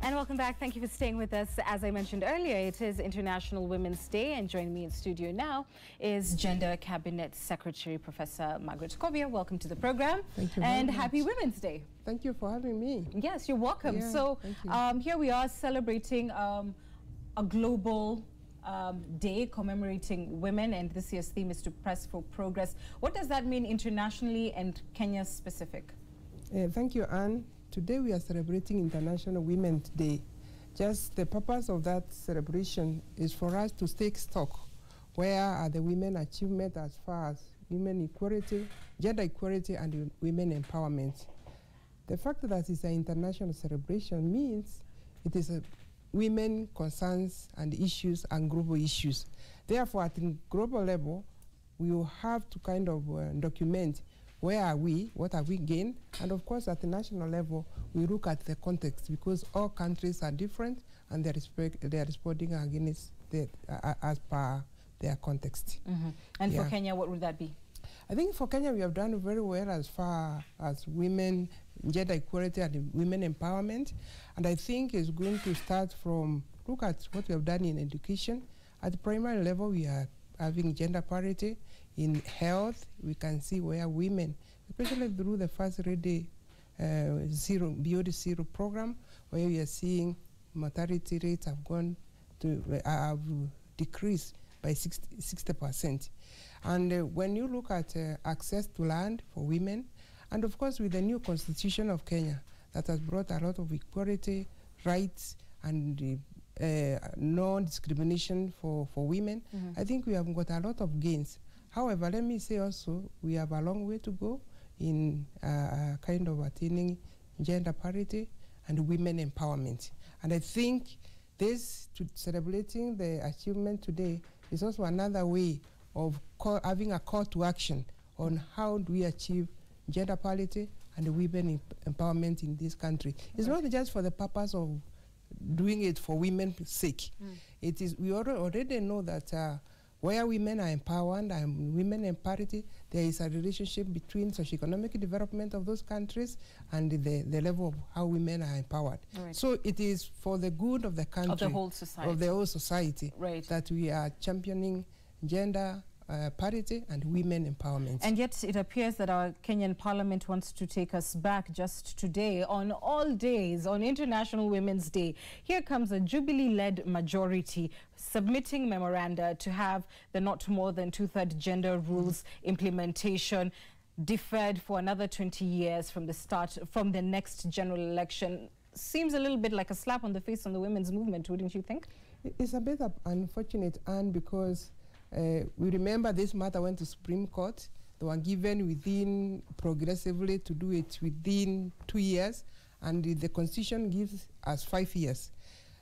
And welcome back. Thank you for staying with us. As I mentioned earlier, it is International Women's Day, and joining me in studio now is Gender Cabinet Secretary Professor Margaret Kobia. Welcome to the program. Thank you and very happy much. Women's Day. Thank you for having me. Yes, you're welcome. Yeah, so here we are celebrating a global day commemorating women, and this year's theme is to press for progress. What does that mean internationally and Kenya specific? Thank you, Anne. Today we are celebrating International Women's Day. Just the purpose of that celebration is for us to take stock. Where are the women achievements as far as women equality, gender equality, and women empowerment? The fact that it's an international celebration means it is a women concerns and issues and global issues. Therefore, at the global level, we will have to kind of document where are we, what have we gained, and of course at the national level, we look at the context because all countries are different and they are responding against as per their context. And for Kenya, what would that be? I think for Kenya, we have done very well as far as women, gender equality and women empowerment. And I think it's going to start from, look at what we have done in education. At the primary level, we are having gender parity. In health, we can see where women, especially through the first ready Beyond Zero program, where we are seeing mortality rates have decreased by 60%. And when you look at access to land for women, and of course with the new constitution of Kenya that has brought a lot of equality, rights, and non-discrimination for women, I think we have got a lot of gains. However, let me say also, we have a long way to go in kind of attaining gender parity and women empowerment. And I think this, celebrating the achievement today, is also another way of having a call to action on how do we achieve gender parity and women empowerment in this country. It's not just for the purpose of doing it for women's sake. It is, we already know that where women are empowered and women in parity, there is a relationship between socioeconomic development of those countries and the level of how women are empowered. Right. So it is for the good of the country, of the whole society, right, that we are championing gender parity and women empowerment. And yet it appears that our Kenyan Parliament wants to take us back just today, on all days, on International Women's Day. Here comes a Jubilee-led majority submitting memoranda to have the not more than two-thirds gender rules implementation deferred for another 20 years from the next general election. Seems a little bit like a slap on the face on the women's movement, wouldn't you think? It's a bit unfortunate, Anne, because we remember this matter went to Supreme Court. They were given within progressively to do it within 2 years, and the Constitution gives us 5 years.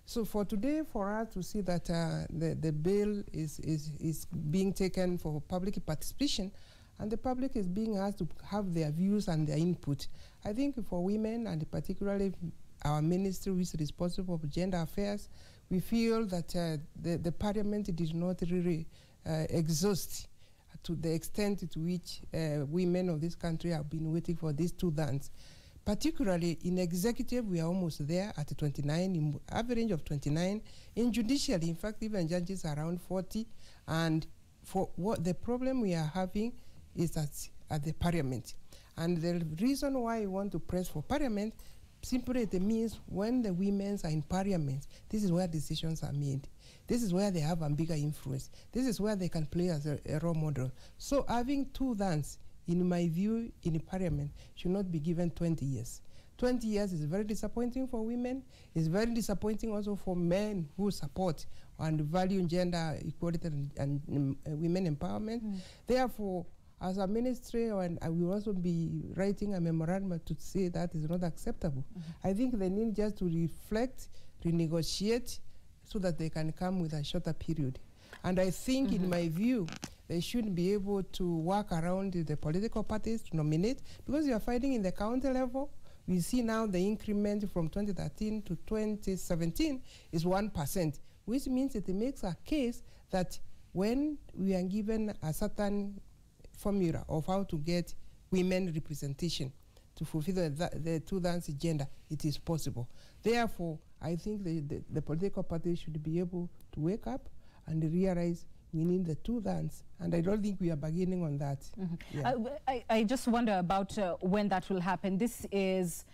So for today, for us to see that the bill is being taken for public participation, and the public is being asked to have their views and their input, I think for women, and particularly our ministry who is responsible for gender affairs, we feel that the Parliament did not really exhaust to the extent to which women of this country have been waiting for these two-thirds. Particularly in executive, we are almost there at 29, in average of 29. In judiciary, in fact, even judges are around 40. And for what the problem we are having is at the Parliament. And the reason why we want to press for Parliament, simply it means when the women are in Parliament, this is where decisions are made. This is where they have a bigger influence. This is where they can play as a role model. So having two-thirds, in my view, in Parliament should not be given 20 years. 20 years is very disappointing for women. It's very disappointing also for men who support and value gender equality and women empowerment. Therefore, as a ministry, and I will also be writing a memorandum to say that is not acceptable. I think they need just to reflect, renegotiate, so that they can come with a shorter period. And I think, in my view, they should be able to work around the political parties to nominate, because you are fighting in the county level. We see now the increment from 2013 to 2017 is 1%, which means it makes a case that when we are given a certain formula of how to get women representation to fulfill the two-thirds agenda, it is possible. Therefore, I think the political parties should be able to wake up and realize we need the two-thirds, and I don't think we are beginning on that. Mm-hmm. Yeah. I just wonder about when that will happen. This is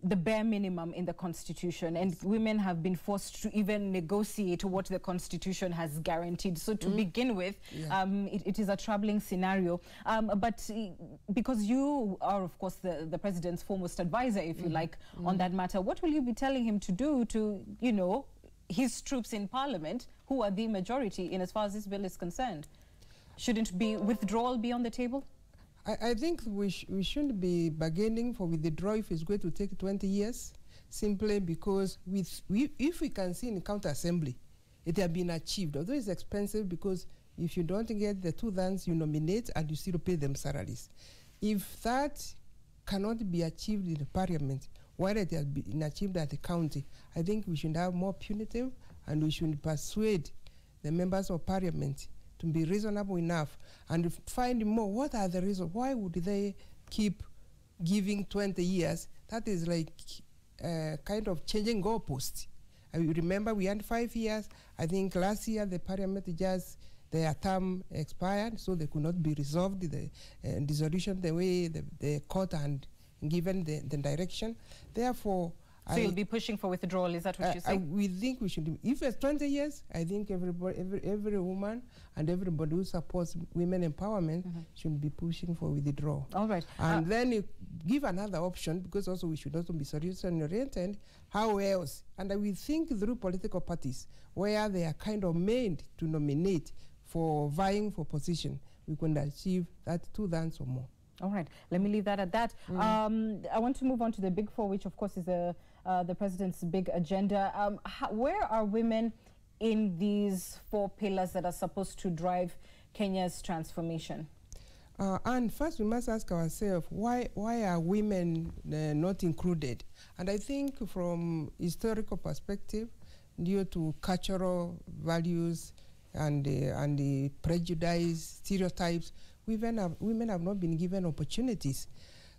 the bare minimum in the Constitution, and women have been forced to even negotiate what the Constitution has guaranteed. So to begin with, it is a troubling scenario. But because you are, of course, the president's foremost advisor, if you like, on that matter, what will you be telling him to do to, you know, his troops in Parliament, who are the majority in as far as this bill is concerned? Shouldn't withdrawal be on the table? I think we shouldn't be bargaining for withdrawal if it's going to take 20 years, simply because if we can see in counter assembly, it has been achieved. Although it's expensive, because if you don't get the two-thirds, you nominate and you still pay them salaries. If that cannot be achieved in the Parliament, while it has been achieved at the county, I think we should have more punitive, and we should persuade the members of Parliament to be reasonable enough and find more. What are the reasons? Why would they keep giving 20 years? That is like kind of changing goalposts. I remember we had 5 years. I think last year the Parliament just, their term expired, so they could not be resolved, the dissolution the way the court had given the direction. Therefore, so you'll be pushing for withdrawal, is that what you're saying? We think we should, if it's 20 years, I think everybody, every woman and everybody who supports women empowerment should be pushing for withdrawal. All right. And then you give another option, because also we should also be solution-oriented. How else? And we think through political parties, where they are kind of made to nominate for vying for position, we can achieve that two-thirds or more. All right, let me leave that at that. I want to move on to the Big Four, which of course is the president's big agenda. Where are women in these 4 pillars that are supposed to drive Kenya's transformation? And first we must ask ourselves, why are women not included? And I think from historical perspective, due to cultural values and the prejudice, stereotypes, women have not been given opportunities.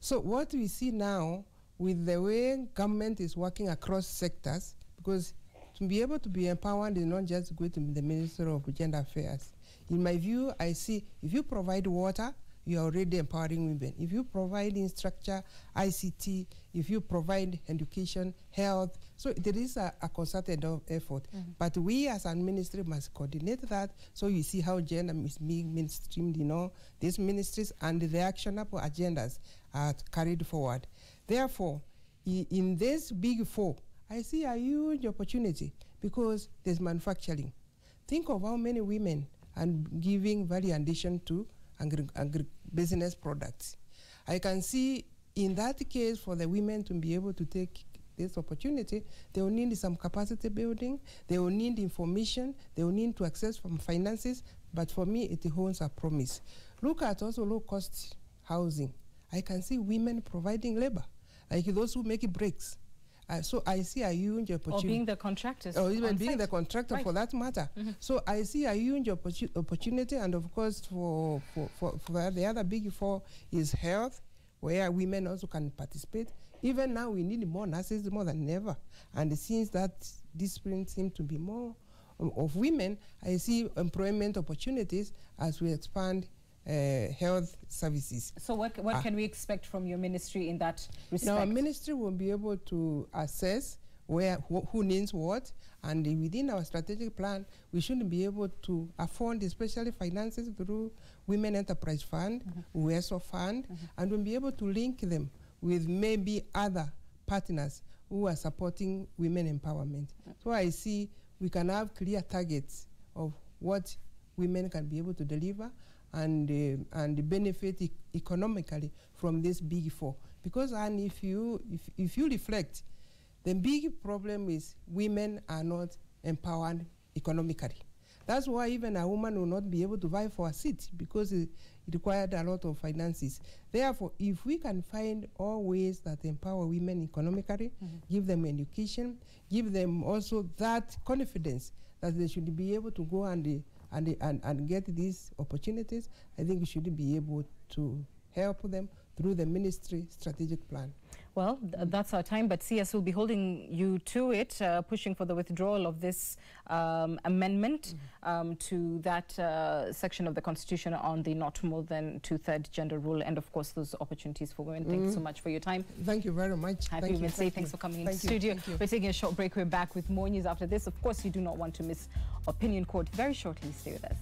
So what we see now, with the way government is working across sectors, because to be able to be empowered is not just go to the Minister of Gender Affairs. In my view, I see if you provide water, you are already empowering women. If you provide infrastructure, ICT, if you provide education, health, so there is a concerted effort. But we as a ministry must coordinate that, so you see how gender is being mainstreamed, you know, these ministries, and the actionable agendas are carried forward. Therefore, in this Big Four, I see a huge opportunity, because there's manufacturing. Think of how many women are giving value addition to agribusiness products. I can see in that case, for the women to be able to take this opportunity, they will need some capacity building, they will need information, they will need to access from finances, but for me, it holds a promise. Look at also low-cost housing. I can see women providing labor, like those who make bricks. So I see a huge opportunity. Or being the contractors. Or even being the contractor, for that matter. So I see a huge opportunity, and of course for the other Big Four is health, where women also can participate. Even now we need more nurses more than ever. And since that discipline seems to be more of women, I see employment opportunities as we expand health services. So what can we expect from your ministry in that respect? Now, our ministry will be able to assess who needs what, and within our strategic plan, we should be able to afford especially finances through Women Enterprise Fund, WESO Fund, and we'll be able to link them with maybe other partners who are supporting women empowerment. So I see we can have clear targets of what women can be able to deliver, and benefit economically from this Big Four. Because if you reflect, the big problem is women are not empowered economically. That's why even a woman will not be able to vie for a seat, because it required a lot of finances. Therefore, if we can find all ways that empower women economically, give them education, give them also that confidence that they should be able to go and get these opportunities, I think we should be able to help them through the ministry strategic plan. Well, that's our time, but CS will be holding you to it, pushing for the withdrawal of this amendment to that section of the Constitution on the not more than two-third gender rule, and of course those opportunities for women. Thank you so much for your time. Thank you very much. Happy Women's Day. Thanks for coming into the studio. We're taking a short break. We're back with more news after this. Of course, you do not want to miss Opinion Court very shortly. Stay with us.